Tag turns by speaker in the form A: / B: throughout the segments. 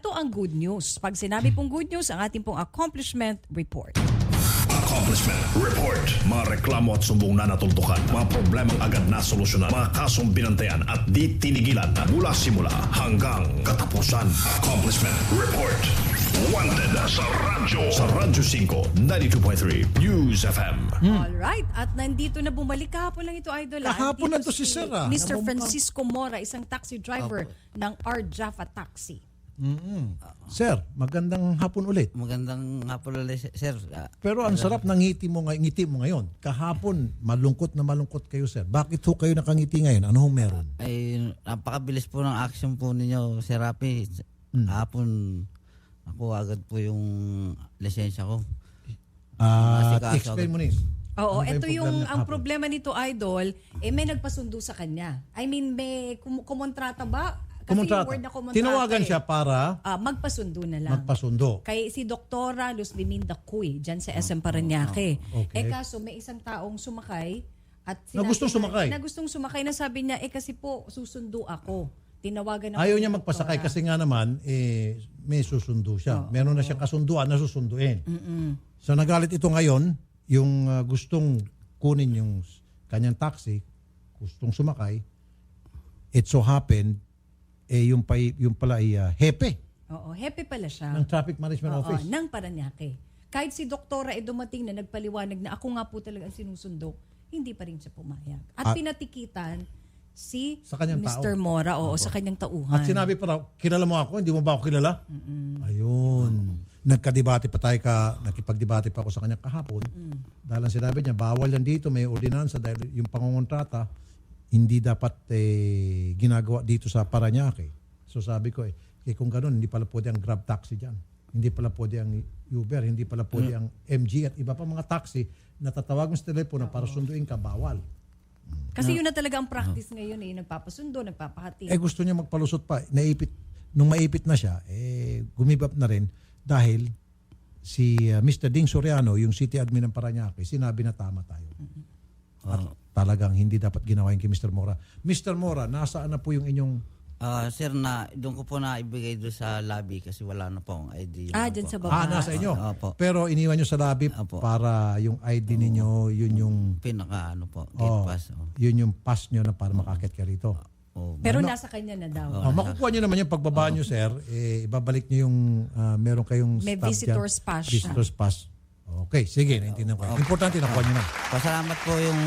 A: Ito ang good news. Pag sinabi pong good news, ang ating pong accomplishment report.
B: Accomplishment Report. Mga reklamo at sumbong na natultukan. Mga problemang agad na solusyonan. Mga kasong binantayan at di tinigilan mula simula hanggang katapusan. Accomplishment Report. Wanted sa radyo. Sa Radyo 5, 92.3 News FM.
A: Alright. At nandito na bumalik kahapon lang ito, Idol.
C: Kahapon na
A: Andito
C: to si Sir, ah.
A: Mr. Francisco Mora, isang taxi driver ng R. Jaffa Taxi.
C: Sir, magandang hapon ulit.
D: Magandang hapon ulit, sir.
C: Pero ang sarap ng ngiti mo ngayon. Kahapon, malungkot kayo, sir. Bakit ho kayo nakangiti ngayon? Ano hong meron?
D: Ay, napakabilis po ng action po ninyo, Sir Rapi. Hapon, ako agad po yung lisensya ko.
C: Explain mo nis.
A: Oo,
C: Ano ba
A: ito yung
C: problema
A: ang
C: hapon?
A: problema nito, Idol, may nagpasundo sa kanya. I mean, may kumontrata ba? Kasi yung word na kumontrata,
C: Tinawagan siya para
A: magpasundo na lang.
C: magpasundo.
A: Kay si Doktora Luz Liminda Cuy, dyan sa SM Parañaque.
C: Okay.
A: Kaso may isang taong sumakay at
C: Na gustong sumakay?
A: Na gustong sumakay na sabi niya, kasi po susundo ako. Tinawagan ako.
C: Ayaw
A: ni
C: niya
A: Doktora.
C: magpasakay kasi nga naman, may susundo siya. Meron na siyang kasunduan na susunduin. So nagalit ito ngayon, yung gustong kunin yung kanyang taxi, gustong sumakay, it so happened, yung pala ay hepe
A: Oo, happy pala siya.
C: ng Traffic Management Office.
A: Ng Parañaque. Kahit si Doktora dumating na nagpaliwanag na ako nga po talaga ang sinusundo, hindi pa rin siya pumayag. At pinatikitan si
C: Sa kanyang
A: Mr.
C: tao.
A: Mora, sa kanyang tauhan.
C: At sinabi pa raw, kilala mo ako, hindi mo ba ako kilala? Ayun. Nagkadebate pa tayo nakipagdebate pa ako sa kanya kahapon. Dahil ang sinabi niya, bawal yan dito, may ordinansa dahil yung pangungontrata, hindi dapat ginagawa dito sa Parañaque. So sabi ko, kung ganun, hindi pala pwede ang Grab taxi dyan. Hindi pala pwede ang Uber, hindi pala pwede ang MG at iba pa mga taxi na tatawag mo sa telepono para sunduin ka, bawal.
A: Kasi yun na talaga ang practice ngayon nagpapasundo, nagpapahati.
C: Gusto niya magpalusot pa. Nung maipit na siya, gumibap na rin dahil si Mr. Ding Soriano, yung city admin ng Parañaque, sinabi na tama tayo. At talagang hindi dapat ginawa yung kay Mr. Mora. Mr. Mora, nasaan na po yung inyong...
D: Sir, doon ko po na ibigay doon sa lobby kasi wala na po ang ID.
A: Dyan sa baba.
C: nasa inyo.
D: Opo.
C: Pero iniwan nyo sa lobby
D: Opo.
C: para yung ID ninyo, yun yung...
D: Pinaka gate pass.
C: Yun yung pass nyo na para makakit ka rito.
A: Pero nasa kanya na daw.
C: Makukuha nyo naman yung pagbaba nyo, sir. Ibabalik nyo yung meron kayong
A: May
C: stamp
A: visitor's
C: dyan.
A: pass siya.
C: Visitor's pass. Okay, sige. Naintindihan ko. Importante, nakuha nyo na.
D: Pasalamat po yung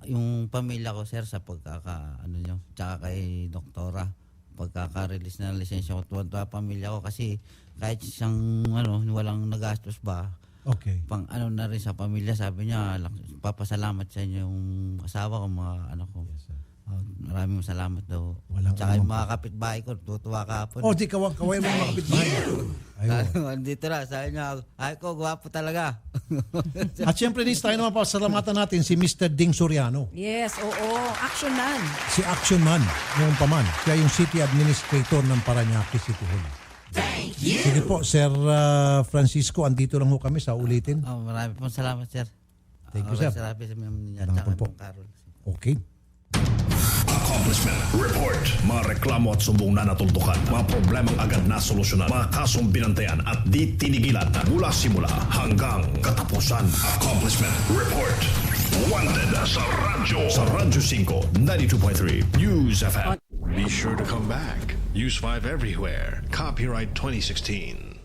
D: yung pamilya ko, sir, sa nyo, tsaka kay Doktora. Pagkaka-release na lisensya ko, tuwa pamilya ko kasi kahit siyang walang nagastos ba,
C: Okay.
D: pang na rin sa pamilya, sabi niya, papasalamat sa inyo yung asawa ko, mga anak ko.
C: Yes, sir.
D: Maraming salamat daw.
C: Walang
D: Tsaka yung
C: anumang
D: mga kapitbahay ko, tutuwa ka po.
C: Di kaway mo mga kapitbahay. Ayun.
D: Dito na, sabi niya, ay ko, gwapo talaga.
C: At syempre, Nis, tayo naman pasalamatan natin si Mr. Ding Soriano.
A: Yes, action man.
C: Si Action Man, noong paman. Siya yung City Administrator ng Parañaque City Hall.
B: Thank you.
C: Sige po, Sir Francisco, andito lang ho kami sa ulitin.
D: Marami pong salamat, sir.
C: Thank you, sir.
D: Salamat sa mga niya,
C: Salamat
D: tsaka
C: po.
D: ng Carol.
C: Okay.
B: Accomplishment Report. Mga reklamo at sumbong na natultukan. Mga problemang agad na solusyonan. Mga kasong binantayan at di tinigilan mula simula hanggang katapusan. Accomplishment Report. Wanted sa radyo. Sa Radyo 5, 92.3 News FM. Be sure to come back. Use 5 everywhere. Copyright 2016.